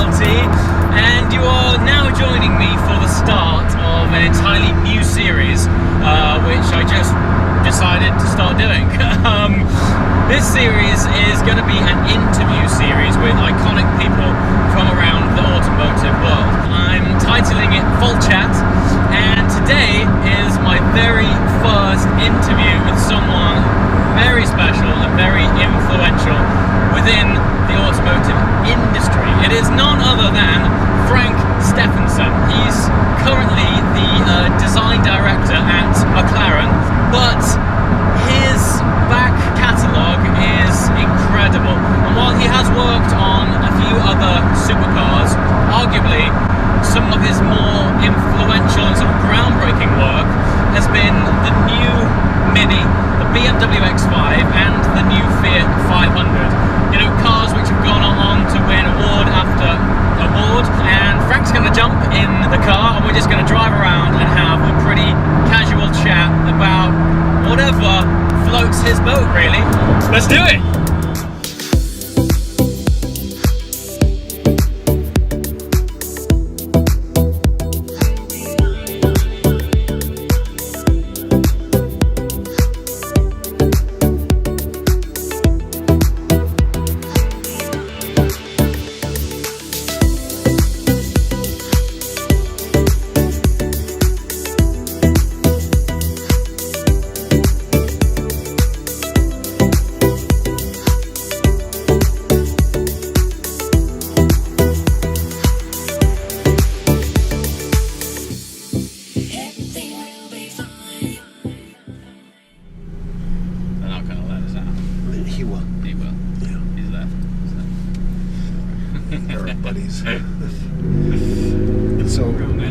TLT, and you are now joining me for the start of an entirely new series, which I just decided to start doing. This series is going to be an interview series with iconic people from around the automotive world. I'm titling it Full Chat, and today is my very first interview with someone very special and very influential within the automotive industry. It is none other than Frank Stephenson. He's currently the design director at McLaren, but his back catalogue is incredible. And while he has worked on a few other supercars, arguably some of his more influential and sort of groundbreaking work has been the new Mini, the BMW X5 and the new Fiat 500. You know, cars which have gone on to win award after award. And Frank's going to jump in the car and we're just going to drive around and have a pretty casual chat about whatever floats his boat, really. Let's do it!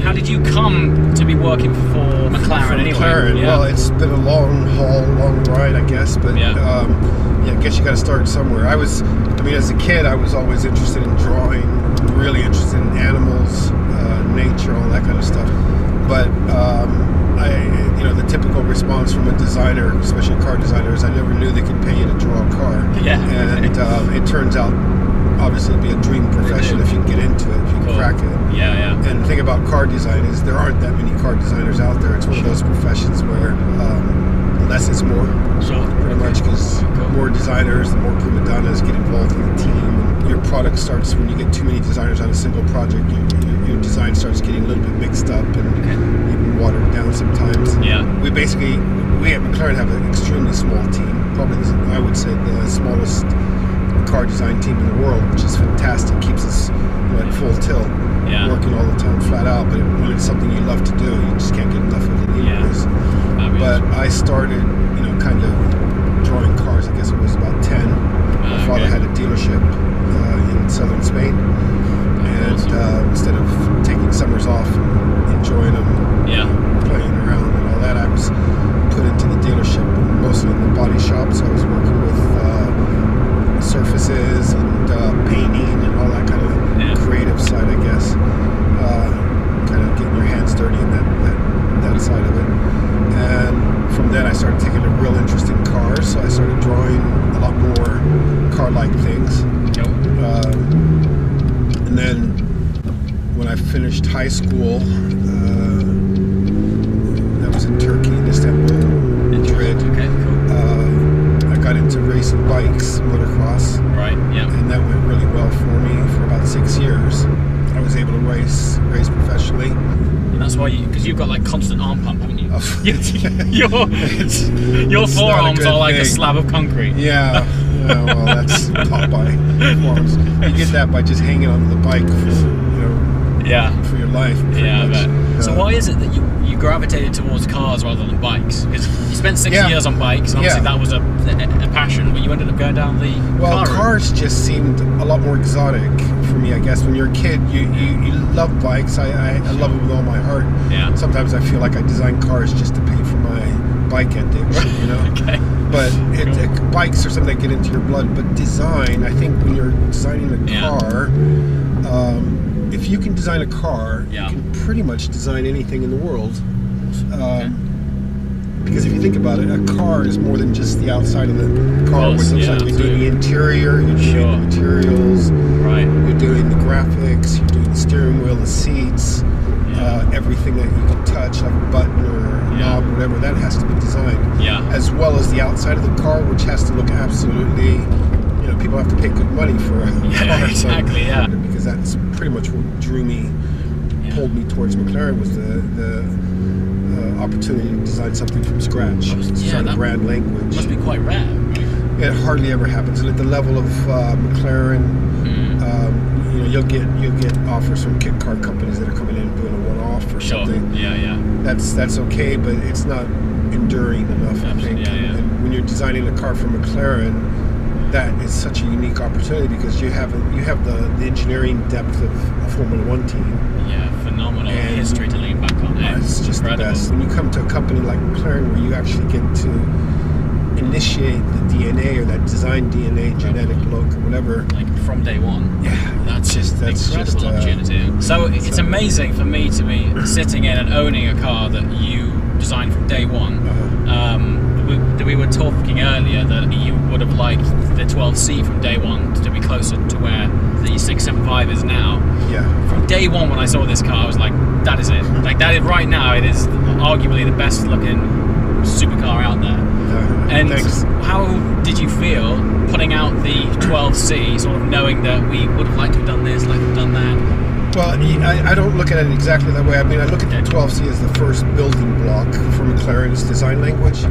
How did you come to be working for McLaren anyway? McLaren, well, it's been a long haul, long ride, I guess, but I guess you got to start somewhere. As a kid, I was always interested in drawing, really interested in animals, nature, all that kind of stuff. But the typical response from a designer, especially a car designer, is I never knew they could pay you to draw a car. Yeah. And it turns out, obviously, to be a dream profession if you can get into it, if you can crack it. Yeah. And the thing about car design is there aren't that many car designers out there. It's one of those professions where less is more. Sure. Pretty much, because more designers, the more prima donnas get involved in the team. And your product starts, when you get too many designers on a single project, your design starts getting a little bit mixed up and even watered down sometimes. Yeah. We at McLaren have an extremely small team. Probably, I would say, the smallest car design team in the world, which is fantastic. Keeps us at full tilt, working all the time, flat out. But when it's something you love to do, you just can't get enough of it anyways. But I started, kind of drawing cars. I guess it was about 10. My father had a dealership in southern Spain, and instead of taking summers off and enjoying them, playing around and all that, I was put into the dealership, mostly in the body shop. So I was working with surfaces and painting and all that kind of creative side, I guess. Kind of getting your hands dirty in that side of it. And from then I started taking a real interest in cars, so I started drawing a lot more car-like things. And then when I finished high school, that was in Turkey, in Istanbul, Madrid. I got into racing bikes, motocross. Right, yeah. And that went really well for me for about 6 years. I was able to race professionally. And that's why because you've got like constant arm pump, haven't you? Your forearms are like a slab of concrete. Yeah, well, that's Popeye forearms. You get that by just hanging onto the bike for your life. So why is it that you gravitated towards cars rather than bikes? Because you spent 6 years on bikes, and obviously that was a passion, but you ended up going down the car route. Cars just seemed a lot more exotic for me, I guess. When you're a kid, you love bikes. I love them with all my heart. Yeah. Sometimes I feel like I design cars just to pay for my bike addiction, Okay. But bikes are something that get into your blood. But design, I think when you're designing a car, if you can design a car, you can pretty much design anything in the world. Because if you think about it, a car is more than just the outside of the car, which looks like you're doing the interior, you're doing the materials, you're doing the graphics, you're doing the steering wheel, the seats, everything that you can touch, like a button or a knob, whatever, that has to be designed. As well as the outside of the car, which has to look absolutely, people have to pay good money for a car. Exactly, because that's pretty much what drew me, pulled me towards McLaren, was the opportunity to design something from scratch. Start a brand language. Must be quite rare, right? It hardly ever happens. And at the level of McLaren, you'll get offers from kit car companies that are coming in and doing a one-off or something. That's okay, but it's not enduring enough, I think. And when you're designing a car for McLaren, that is such a unique opportunity because you have the engineering depth of a Formula One team. Phenomenal history to lean back on. It's just incredible. The best. When you come to a company like McLaren, where you actually get to initiate the DNA or that design DNA, genetic look or whatever, like from day one. That's just an incredible opportunity. So it's amazing for me to be sitting in and owning a car that you designed from day one. We were talking earlier that you would have liked the 12C from day one to be closer to where the 675 is now. From day one, when I saw this car, I was like, that is it. Like, that is, right now, it is arguably the best looking supercar out there. And how did you feel putting out the 12C, sort of knowing that we would have liked to have done this, like to have done that? Well, I don't look at it exactly that way. I mean, I look at the 12C as the first building block for McLaren's design language.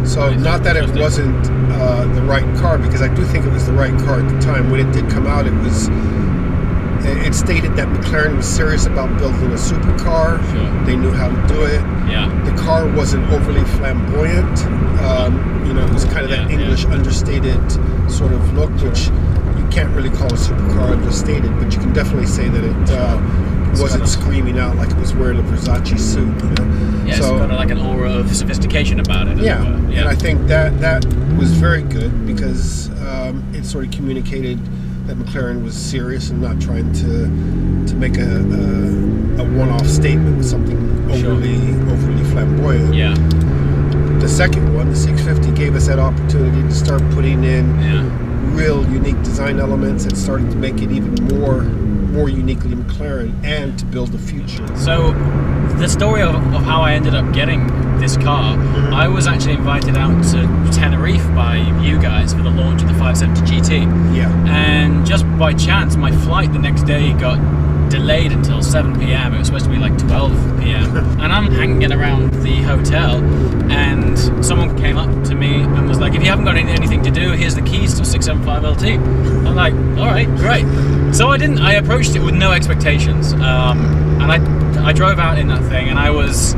So not that it wasn't the right car, because I do think it was the right car at the time. When it did come out, it stated that McLaren was serious about building a supercar. They knew how to do it. The car wasn't overly flamboyant. It was kind of that English understated sort of look, which you can't really call a supercar understated, but you can definitely say that it wasn't screaming out like it was wearing a Versace suit. So it's got like an aura of sophistication about it. And I think that was very good because it sort of communicated that McLaren was serious and not trying to make a one-off statement with something overly flamboyant. The second one, the 650, gave us that opportunity to start putting in real unique design elements that started to make it even more uniquely McLaren and to build the future. So the story of how I ended up getting this car, I was actually invited out to Tenerife by you guys for the launch of the 570 GT. And just by chance, my flight the next day got delayed until 7 p.m. It was supposed to be like 12 p.m. And I'm hanging around the hotel, and someone came up to me and was like, if you haven't got anything to do, here's the keys to a 675 LT. I'm like, all right, great. So I approached it with no expectations. And I drove out in that thing, and I was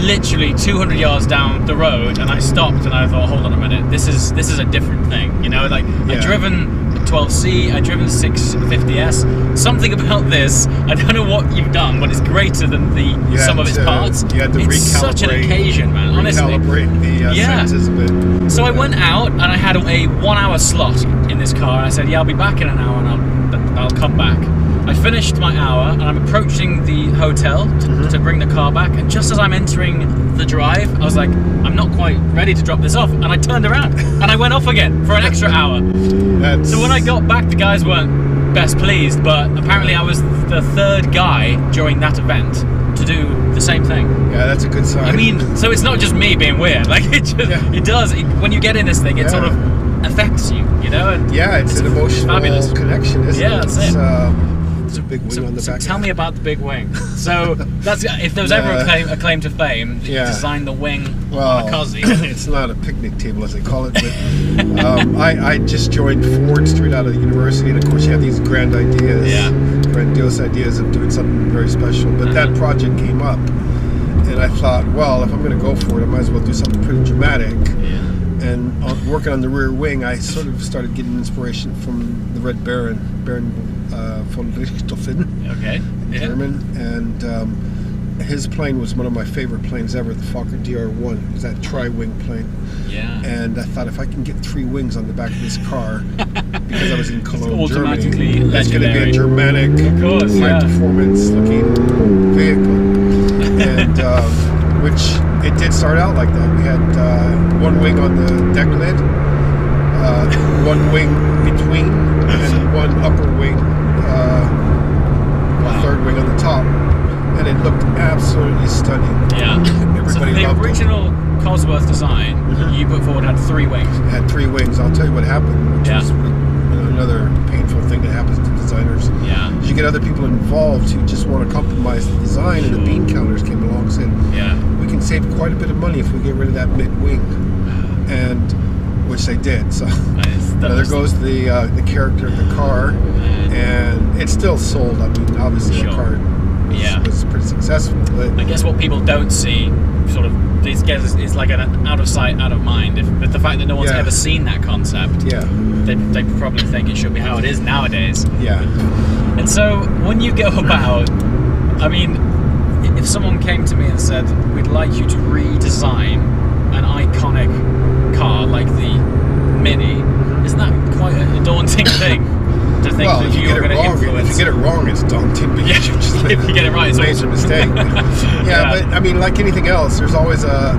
literally 200 yards down the road, and I stopped and I thought, hold on a minute, this is a different thing, I'd driven 12C, I'd driven 650S. Something about this, I don't know what you've done, but it's greater than the sum of its parts. You had to it's such an occasion, man. Honestly, recalibrate the senses a bit. So I went out and I had a 1 hour slot in this car, and I said, I'll be back in an hour and I'll come back. I finished my hour and I'm approaching the hotel to bring the car back, and just as I'm entering the drive, I was like, I'm not quite ready to drop this off, and I turned around and I went off again for an extra hour. So when I got back, the guys weren't best pleased, but apparently I was the third guy during that event to do the same thing. Yeah, that's a good sign. I mean, so it's not just me being weird, like it does, when you get in this thing, it sort of affects you, And it's an emotional connection, isn't it? That's it. It's a big wing on the back. Tell me about the big wing. So that's if there was ever a claim to fame, you designed the wing on a Cosy. It's not a picnic table as they call it, but I just joined Ford straight out of university, and of course you have these grandiose ideas of doing something very special. But that project came up, and I thought, well, if I'm going to go for it, I might as well do something pretty dramatic. And working on the rear wing, I sort of started getting inspiration from the Red Baron von Richthofen, German, and his plane was one of my favorite planes ever, the Fokker DR1. It was that tri-wing plane. And I thought, if I can get 3 wings on the back of this car, because I was in Cologne, Germany, that's going to be a Germanic, high-performance looking vehicle. And which it did start out like that. We had one wing on the deck lid, one wing between, and one upper wing, third wing on the top, and it looked absolutely stunning. Yeah. Everybody so the loved original Cosworth design you put forward had 3 wings. It had 3 wings. I'll tell you what happened, which was another painful thing that happens to designers. Yeah. You get other people involved who just want to compromise the design, and the bean counters came along and said, we can save quite a bit of money if we get rid of that mid-wing, and which they did. So there goes the character of the car, and it's still sold. I mean, obviously the car was pretty successful. But I guess what people don't see, sort of, it's like an out of sight, out of mind. But the fact that no one's ever seen that concept, they probably think it should be how it is nowadays. Yeah. And so when you go about, I mean, if someone came to me and said, we'd like you to redesign an iconic car like the Mini, isn't that quite a daunting thing? To think that you're going to influence. If you get it wrong, it's daunting. But if you get it right, it's a major mistake. But I mean, like anything else, there's always a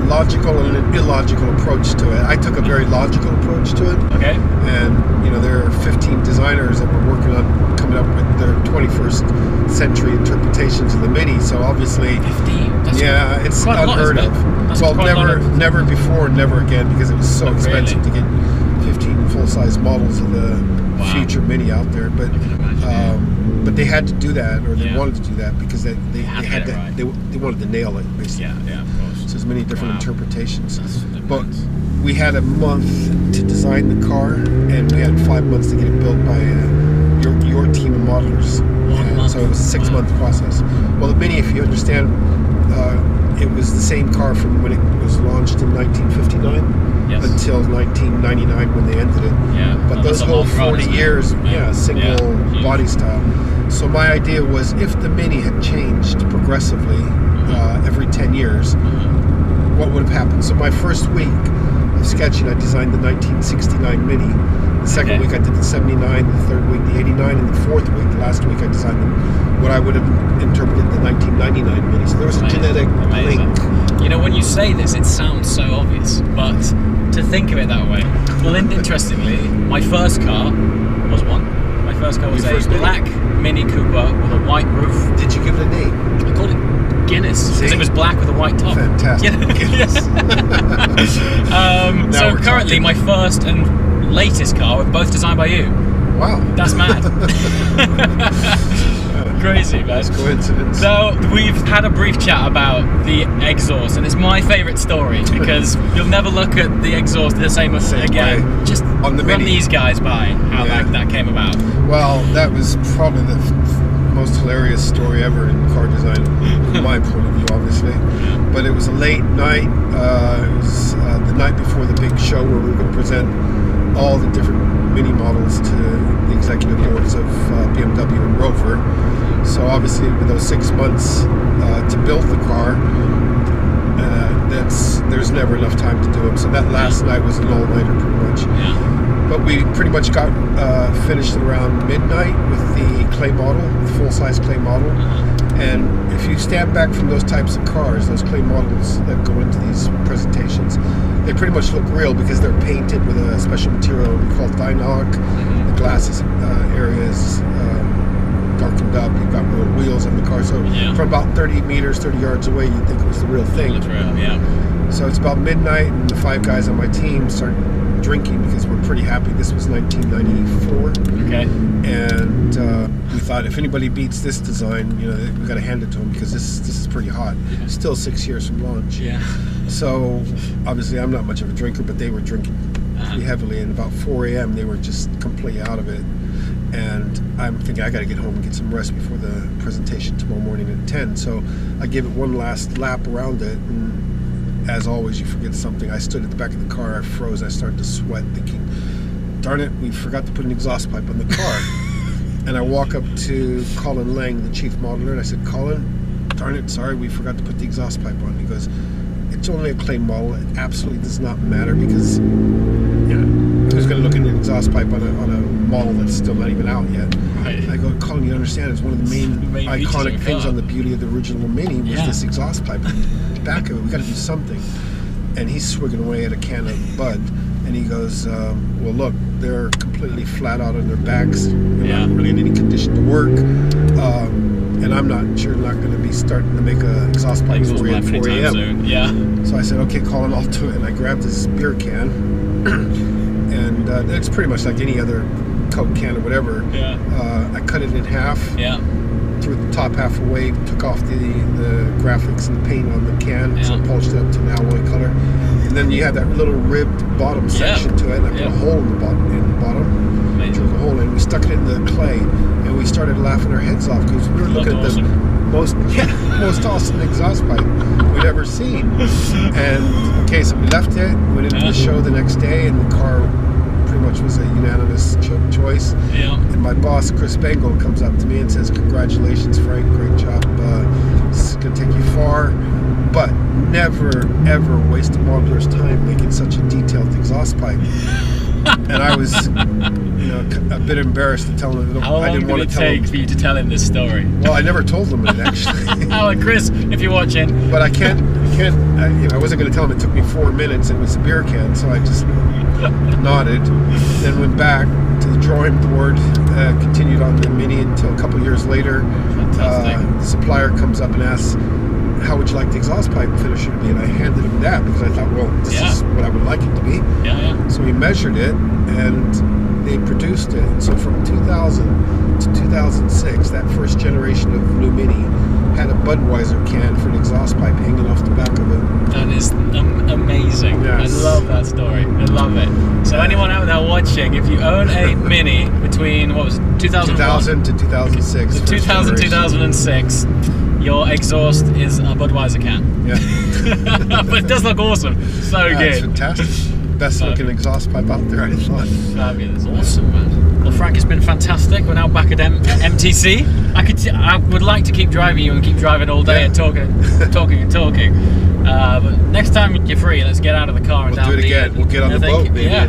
logical and an illogical approach to it. I took a very logical approach to it. Okay. And there are 15 designers that were working on coming up with their 21st century interpretations of the Mini. So obviously, 15. That's it's unheard of. Well, never before, never again, because it was so expensive to get 15 full-size models of the future Mini out there. But but they had to do that, or they wanted to do that, because they had to, right. they wanted to nail it, basically. Yeah, of course. So there's many different interpretations. But we had a month to design the car, and we had 5 months to get it built by your team of modelers. So it was a 6-month process. Well, the Mini, if you understand, it was the same car from when it was launched in 1959 until 1999 when they ended it. Yeah. But those whole 40 years, single body style. So my idea was, if the Mini had changed progressively every 10 years, what would have happened? So my first week of sketching, I designed the 1969 Mini. The second week I did the 79, the third week the 89, and the fourth week, the last week, I designed what I would have interpreted the 1999 Mini. So there was a genetic link. You know, when you say this, it sounds so obvious, but to think of it that way. Well, interestingly, my first car was one. My first car was a black Mini Cooper with a white roof. Did you give it a name? I called it Guinness, because it was black with a white top. Fantastic. Guinness. So currently, my first and latest car were both designed by you. Wow. That's mad. Crazy, man. That's coincidence. So we've had a brief chat about the exhaust, and it's my favourite story, because you'll never look at the exhaust the same again. Way. Just on the run Mini. These guys by how that came about. Well, that was probably the most hilarious story ever in car design, from my point of view, obviously. But it was a late night. It was the night before the big show where we were going to present all the different Mini models to the executive boards of BMW and Rover. So obviously, with those 6 months to build the car, there's never enough time to do them. So that last night was an all-nighter, pretty much. Yeah. But we pretty much got finished around midnight with the clay model, the full-size clay model. And if you stand back from those types of cars, those clay models that go into these presentations, they pretty much look real, because they're painted with a special material called Dynoc. The glass area is darkened up. You've got real wheels on the car. So from about 30 meters, 30 yards away, you'd think it was the real thing. That's real, yeah. So it's about midnight, and the 5 guys on my team start drinking, because we're pretty happy. This was 1994. Okay. And we thought, if anybody beats this design, we got to hand it to them, because this is pretty hot. Still 6 years from launch. Yeah. So obviously I'm not much of a drinker, but they were drinking pretty heavily, and about 4 a.m. they were just completely out of it. And I'm thinking, I got to get home and get some rest before the presentation tomorrow morning at 10. So I gave it one last lap around it, and as always, you forget something. I stood at the back of the car, I froze, I started to sweat, thinking, darn it, we forgot to put an exhaust pipe on the car. And I walk up to Colin Lang, the chief modeler, and I said, Colin, darn it, sorry, we forgot to put the exhaust pipe on. He goes, it's only a claim model. It absolutely does not matter because, who's going to look at an exhaust pipe on a model that's still not even out yet? Right. I go, Colin, you understand, it's one of the main iconic things on the beauty of the original Mini was this exhaust pipe. Back of it, we got to do something. And he's swigging away at a can of Bud, and he goes, well, look, they're completely flat out on their backs. They're not really in any condition to work. And I'm not going to be starting to make an exhaust pipe for you at 4 a.m. Yeah. So I said, okay, Colin, I'll do it. And I grabbed this beer can, and it's pretty much like any other Coke can or whatever. Yeah. I cut it in half. Yeah. Threw the top half away, took off the graphics and the paint on the can, so polished it up to an alloy color. And then you have that little ribbed bottom section to it, and I put a hole in the bottom. Drilled a hole in. We stuck it in the clay, and we started laughing our heads off because we were looking at the most awesome exhaust pipe we'd ever seen. And okay, so we left it, went into the show the next day, and the car pretty much was a unanimous choice. Yeah. And my boss, Chris Bengal, comes up to me and says, congratulations, Frank, great job. This is going to take you far, but never, ever waste a modeler's time making such a detailed exhaust pipe. And I was, a bit embarrassed to tell him. How long did it take for you to tell him this story? Well, I never told him it, actually. Oh, Chris, if you're watching. But I I wasn't going to tell him it took me 4 minutes and it was a beer can, so I just nodded, then went back to the drawing board, continued on the Mini until a couple of years later. The supplier comes up and asks, how would you like the exhaust pipe finisher to be? And I handed him that because I thought, well, this is what I would like it to be. So we measured it and they produced it. And so from 2000 to 2006, that first generation of new Mini had a Budweiser can for an exhaust pipe hanging off the back of it. That is amazing. Yes. I love that story. I love it. So anyone out there watching, if you own a Mini between, what was it, 2000 to 2006. 2000 2006, your exhaust is a Budweiser can. Yeah. But it does look awesome. So good. It's fantastic. Best looking exhaust pipe out there, I thought. Fabulous. Awesome, man. Well, Frank, it's been fantastic. We're now back at MTC. I would like to keep driving you and keep driving all day and talking. But next time you're free, let's get out of the car and we'll down do it again. We'll get on the boat, maybe. Yeah,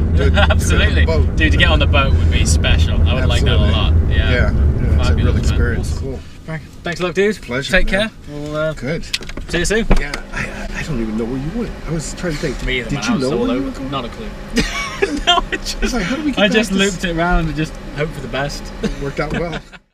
absolutely. Dude, to get on the boat would be special. I would like that a lot. Yeah, it's a real experience. Awesome. Cool. Frank, thanks a lot, dude. Pleasure. Take care. We'll, Good. See you soon. Yeah, I don't even know where you went. I was trying to think. Me either, Did you know where you were going? Not a clue. No, I was like, how do we get I just looped it around and just hope for the best. Worked out well.